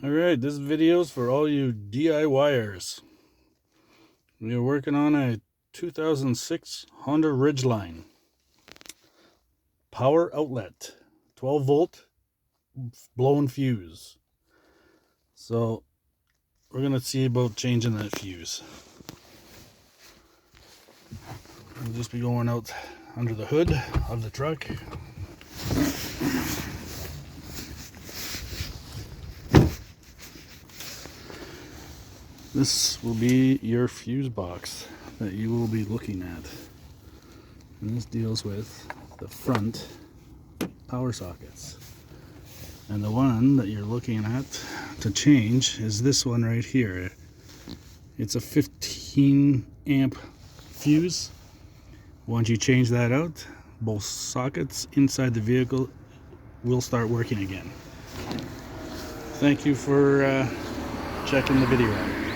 Alright, this video is for all you DIYers. We are working on a 2006 Honda Ridgeline. Power outlet. 12 volt blown fuse. So we're going to see about changing that fuse. We'll just be going out under the hood of the truck. This will be your fuse box that you will be looking at. And this deals with the front power sockets. And the one that you're looking at to change is this one right here. It's a 15 amp fuse. Once you change that out, both sockets inside the vehicle will start working again. Thank you for checking the video out.